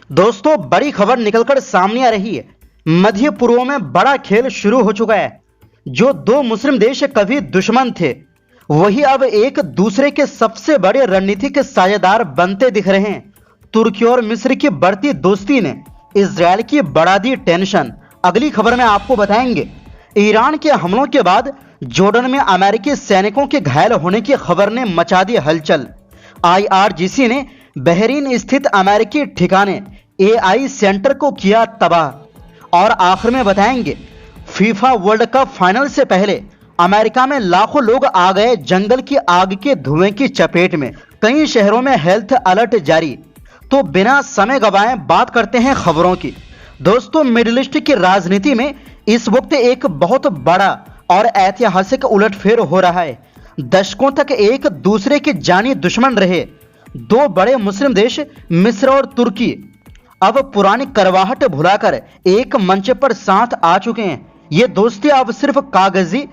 दोस्तों, बड़ी खबर निकलकर सामने आ रही है। मध्य पूर्व में बड़ा खेल शुरू हो चुका है। जो दो मुस्लिम देश कभी दुश्मन थे, वही अब एक दूसरे के सबसे बड़े रणनीतिक साझेदार बनते दिख रहे हैं। तुर्की और मिस्र की बढ़ती दोस्ती ने इजरायल की बढ़ा दी टेंशन। अगली खबर में आपको बताएंगे। ईरान के हमलों के बाद जॉर्डन में अमेरिकी सैनिकों के घायल होने की खबर ने मचा दी हलचल। IRGC ने बहरीन स्थित अमेरिकी ठिकाने AI सेंटर को किया तबाह। और आखिर में बताएंगे, फीफा वर्ल्ड कप फाइनल से पहले अमेरिका में लाखों लोग आ गए जंगल की आग के धुएं की चपेट में। कई शहरों में हेल्थ अलर्ट जारी। तो बिना समय गवाए बात करते हैं खबरों की। दोस्तों, मिडिल ईस्ट की राजनीति में इस वक्त एक बहुत बड़ा और ऐतिहासिक उलटफेर हो रहा है। दशकों तक एक दूसरे के जानी दुश्मन रहे दो बड़े मुस्लिम देश मिस्र और तुर्की अब पुरानी करवाहट भुलाकर एक मंच पर साथ आ चुके हैं। ये दोस्ती अब सिर्फ कागजी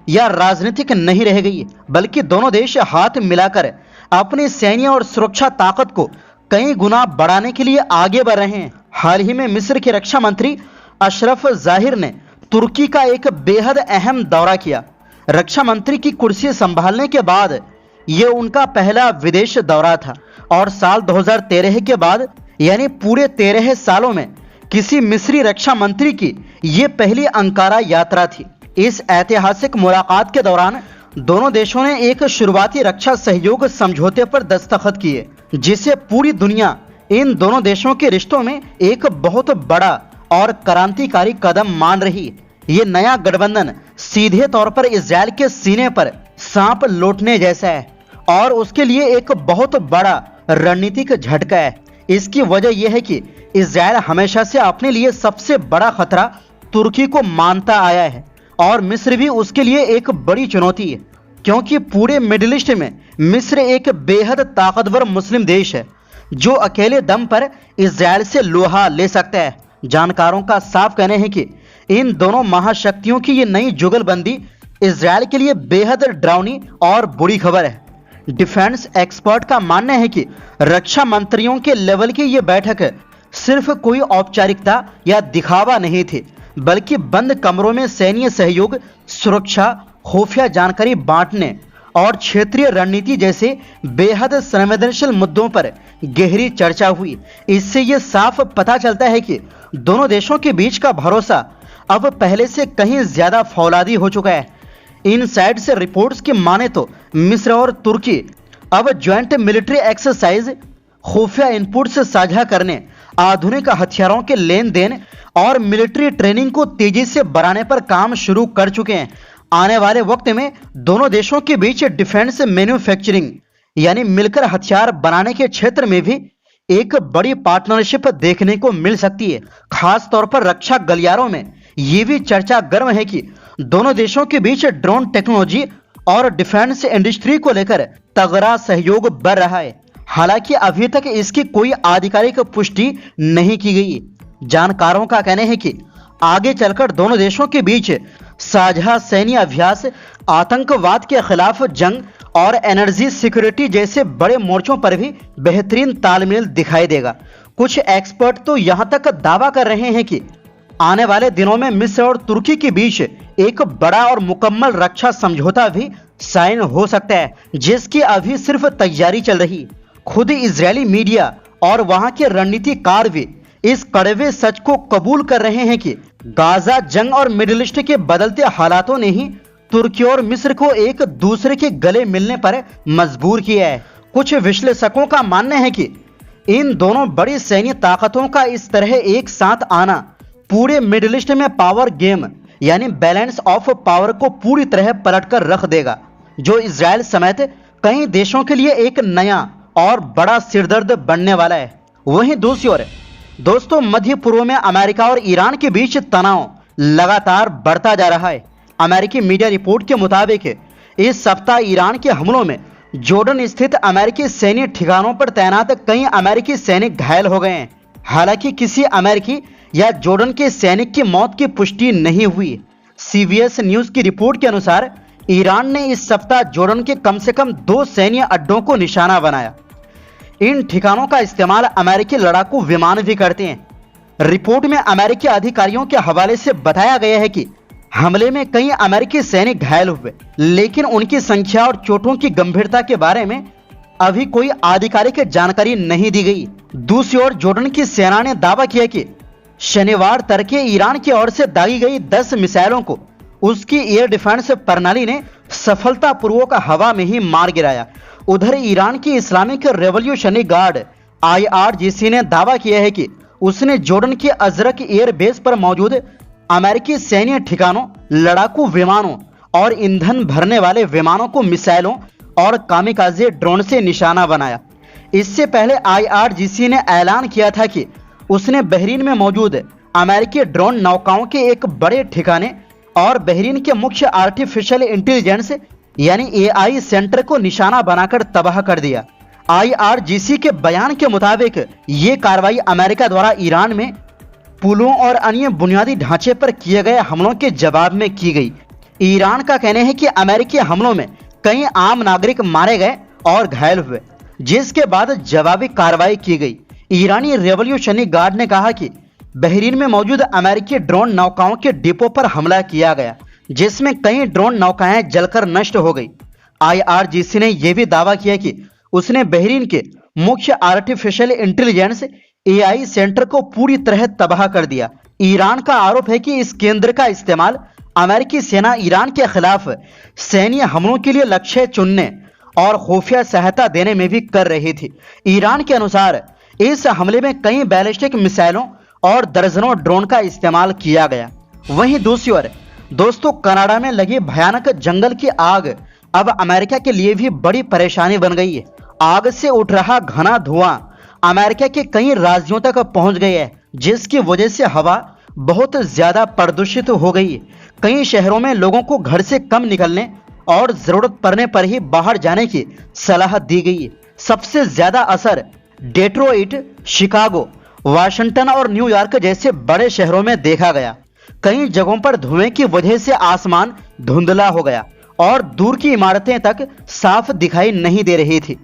या राजनीतिक नहीं रह गई, बल्कि दोनों देश हाथ मिलाकर अपनी सैन्य और सुरक्षा ताकत को कई गुना बढ़ाने के लिए आगे बढ़ रहे हैं। हाल ही में मिस्र के रक्षा मंत्री अशरफ जाहिर ने तुर्की का एक बेहद अहम दौरा किया। रक्षा मंत्री की कुर्सी संभालने के बाद ये उनका पहला विदेश दौरा था और साल 2013 के बाद यानी पूरे 13 सालों में किसी मिस्री रक्षा मंत्री की ये पहली अंकारा यात्रा थी। इस ऐतिहासिक मुलाकात के दौरान दोनों देशों ने एक शुरुआती रक्षा सहयोग समझौते पर दस्तखत किए, जिसे पूरी दुनिया इन दोनों देशों के रिश्तों में एक बहुत बड़ा और क्रांतिकारी कदम मान रही। ये नया गठबंधन सीधे तौर पर इजरायल के सीने पर सांप लौटने जैसा है और उसके लिए एक बहुत बड़ा रणनीतिक झटका है। इसकी वजह यह है कि इजरायल हमेशा से अपने लिए सबसे बड़ा खतरा तुर्की को मानता आया है और मिस्र भी उसके लिए एक बड़ी चुनौती है, क्योंकि पूरे मिडिल ईस्ट में मिस्र एक बेहद ताकतवर मुस्लिम देश है जो अकेले दम पर इजरायल से लोहा ले सकता है। जानकारों का साफ कहना है कि इन दोनों महाशक्तियों की ये नई जुगलबंदी इजरायल के लिए बेहद डरावनी और बुरी खबर है। डिफेंस एक्सपर्ट का मानना है कि रक्षा मंत्रियों के लेवल की ये बैठक सिर्फ कोई औपचारिकता या दिखावा नहीं थी, बल्कि बंद कमरों में सैन्य सहयोग, सुरक्षा, खुफिया जानकारी बांटने और क्षेत्रीय रणनीति जैसे बेहद संवेदनशील मुद्दों पर गहरी चर्चा हुई। इससे ये साफ पता चलता है कि दोनों देशों के बीच का भरोसा अब पहले से कहीं ज्यादा फौलादी हो चुका है। इनसाइड से रिपोर्ट्स की माने तो मिस्र और तुर्की अब ज्वाइंट मिलिट्री एक्सरसाइज, खुफिया इनपुट्स साझा करने, आधुनिक हथियारों के लेन देन और मिलिट्री ट्रेनिंग को तेजी से बढ़ाने पर काम शुरू कर चुके हैं। आने वाले वक्त में दोनों देशों के बीच डिफेंस मैन्युफैक्चरिंग यानी मिलकर हथियार बनाने के क्षेत्र में भी एक बड़ी पार्टनरशिप देखने को मिल सकती है। खास तौर पर रक्षा गलियारों में ये भी चर्चा गर्म है कि दोनों देशों के बीच ड्रोन टेक्नोलॉजी और डिफेंस इंडस्ट्री को लेकर तगड़ा सहयोग बढ़ रहा है। हालांकि अभी तक इसकी कोई आधिकारिक पुष्टि नहीं की गई। जानकारों का कहना है कि आगे चलकर दोनों देशों के बीच साझा सैन्य अभ्यास, आतंकवाद के खिलाफ जंग और एनर्जी सिक्योरिटी जैसे बड़े मोर्चों पर भी बेहतरीन तालमेल दिखाई देगा। कुछ एक्सपर्ट तो यहां तक दावा कर रहे हैं कि आने वाले दिनों में मिस्र और तुर्की के बीच एक बड़ा और मुकम्मल रक्षा समझौता भी साइन हो सकता है, जिसकी अभी सिर्फ तैयारी चल रही। खुद इजरायली मीडिया और वहां के रणनीतिकार भी इस कड़वे सच को कबूल कर रहे हैं कि गाजा जंग और मिडिल ईस्ट के बदलते हालातों ने ही तुर्की और मिस्र को एक दूसरे के गले मिलने पर मजबूर किया है। कुछ विश्लेषकों का मानना है कि इन दोनों बड़ी सैन्य ताकतों का इस तरह एक साथ आना पूरे मिडिल ईस्ट में पावर गेम यानी बैलेंस ऑफ पावर को पूरी तरह पलटकर रख देगा, जो इजरायल समेत कई देशों के लिए एक नया और बड़ा सिरदर्द बनने वाला है। वहीं दूसरी ओर दोस्तों, मध्य पूर्व में अमेरिका और ईरान के बीच तनाव लगातार बढ़ता जा रहा है। अमेरिकी मीडिया रिपोर्ट के मुताबिक इस सप्ताह ईरान के हमलों में जॉर्डन स्थित अमेरिकी सैन्य ठिकानों पर तैनात कई अमेरिकी सैनिक घायल हो गए हैं। हालांकि किसी अमेरिकी या जॉर्डन के सैनिक की मौत की पुष्टि नहीं हुई। CBS न्यूज की रिपोर्ट के अनुसार ईरान ने इस सप्ताह जॉर्डन के कम से कम 2 सैन्य अड्डों को निशाना बनाया। इन ठिकानों का इस्तेमाल अमेरिकी लड़ाकू विमान भी करते हैं। रिपोर्ट में अमेरिकी अधिकारियों के हवाले से बताया गया है कि हमले में कई अमेरिकी सैनिक घायल हुए, लेकिन उनकी संख्या और चोटों की गंभीरता के बारे में अभी कोई आधिकारिक जानकारी नहीं दी गई। दूसरी ओर जॉर्डन की सेना ने दावा किया कि शनिवार तड़के ईरान की ओर से दागी गई 10 मिसाइलों को उसकी एयर डिफेंस प्रणाली ने सफलतापूर्वक हवा में ही मार गिराया। उधर ईरान की इस्लामिक रेवोल्यूशनरी गार्ड IRGC ने दावा किया है कि उसने जॉर्डन के अजरक एयर बेस पर मौजूद अमेरिकी सैन्य ठिकानों, लड़ाकू विमानों और ईंधन भरने वाले विमानों को मिसाइलों और कामिकाजे ड्रोन से निशाना बनाया। इससे पहले IRGC ने ऐलान किया था कि उसने बहरीन में मौजूद अमेरिकी ड्रोन नौकाओं के एक बड़े ठिकाने और बहरीन के मुख्य आर्टिफिशियल इंटेलिजेंस यानी AI सेंटर को निशाना बनाकर तबाह कर दिया। IRGC के बयान के मुताबिक ये कार्रवाई अमेरिका द्वारा ईरान में पुलों और अन्य बुनियादी ढांचे पर किए गए हमलों के जवाब में की गई। ईरान का कहना है कि अमेरिकी हमलों में कई आम नागरिक मारे गए और घायल हुए, जिसके बाद जवाबी कार्रवाई की गई। ईरानी रेवोल्यूशनरी गार्ड ने कहा कि बहरीन में मौजूद अमेरिकी ड्रोन नौकाओं के डिपो पर हमला किया गया, जिसमें कई ड्रोन नौकाएं जलकर नष्ट हो गई। IRGC ने यह भी दावा किया कि उसने बहरीन के मुख्य आर्टिफिशियल इंटेलिजेंस AI सेंटर को पूरी तरह तबाह कर दिया। ईरान का आरोप है कि इस केंद्र का इस्तेमाल अमेरिकी सेना ईरान के खिलाफ सैन्य हमलों के लिए लक्ष्य चुनने और खुफिया सहायता देने में भी कर रही थी। ईरान के अनुसार इस हमले में कई बैलिस्टिक मिसाइलों और दर्जनों ड्रोन का इस्तेमाल किया गया। वहीं दूसरी ओर दोस्तों, कनाडा में लगी भयानक जंगल की आग अब अमेरिका के लिए भी बड़ी परेशानी बन गई है। आग से उठ रहा घना धुआं अमेरिका के कई राज्यों तक पहुंच गया है, जिसकी वजह से हवा बहुत ज्यादा प्रदूषित हो गई है। कई शहरों में लोगों को घर से कम निकलने और जरूरत पड़ने पर ही बाहर जाने की सलाह दी गई है। सबसे ज्यादा असर डेट्रोइट, शिकागो, वाशिंगटन और न्यूयॉर्क जैसे बड़े शहरों में देखा गया। कई जगहों पर धुएं की वजह से आसमान धुंधला हो गया और दूर की इमारतें तक साफ दिखाई नहीं दे रही थी।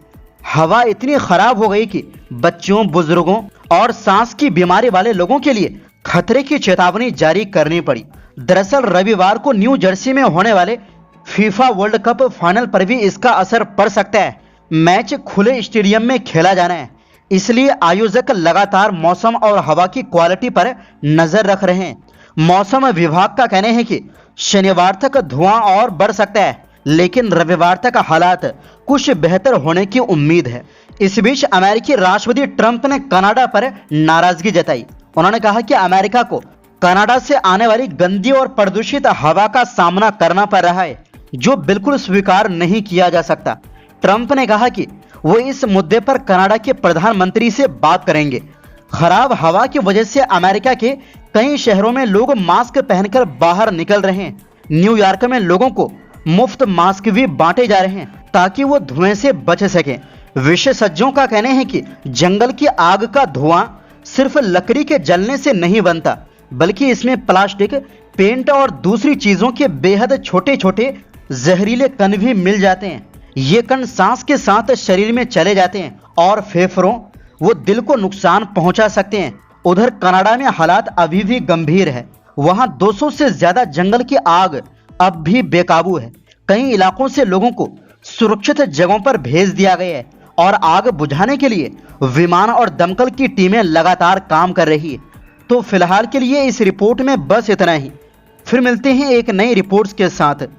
हवा इतनी खराब हो गई कि बच्चों, बुजुर्गों और सांस की बीमारी वाले लोगों के लिए खतरे की चेतावनी जारी करनी पड़ी। दरअसल रविवार को न्यू जर्सी में होने वाले फीफा वर्ल्ड कप फाइनल पर भी इसका असर पड़ सकता है। मैच खुले स्टेडियम में खेला जाना है, इसलिए आयोजक लगातार मौसम और हवा की क्वालिटी पर नजर रख रहे हैं। मौसम विभाग का कहना है कि शनिवार तक धुआं और बढ़ सकता है, लेकिन रविवार तक हालात कुछ बेहतर होने की उम्मीद है। इस बीच अमेरिकी राष्ट्रपति ट्रंप ने कनाडा पर नाराजगी जताई। उन्होंने कहा कि अमेरिका को कनाडा से आने वाली गंदी और प्रदूषित हवा का सामना करना पड़ रहा है, जो बिल्कुल स्वीकार नहीं किया जा सकता। ट्रंप ने कहा कि वो इस मुद्दे पर कनाडा के प्रधानमंत्री से बात करेंगे। खराब हवा की वजह से अमेरिका के कई शहरों में लोग मास्क पहनकर बाहर निकल रहे हैं। न्यूयॉर्क में लोगों को मुफ्त मास्क भी बांटे जा रहे हैं ताकि वो धुएं से बच सकें। विशेषज्ञों का कहना है कि जंगल की आग का धुआं सिर्फ लकड़ी के जलने से नहीं बनता, बल्कि इसमें प्लास्टिक, पेंट और दूसरी चीजों के बेहद छोटे छोटे जहरीले कण भी मिल जाते हैं। ये कण सांस के साथ शरीर में चले जाते हैं और फेफड़ों व दिल को नुकसान पहुंचा सकते हैं। उधर कनाडा में हालात अभी भी गंभीर है। वहां 200 से ज्यादा जंगल की आग अब भी बेकाबू है। कई इलाकों से लोगों को सुरक्षित जगहों पर भेज दिया गया है और आग बुझाने के लिए विमान और दमकल की टीमें लगातार काम कर रही है। तो फिलहाल के लिए इस रिपोर्ट में बस इतना ही। फिर मिलते हैं एक नई रिपोर्ट्स के साथ।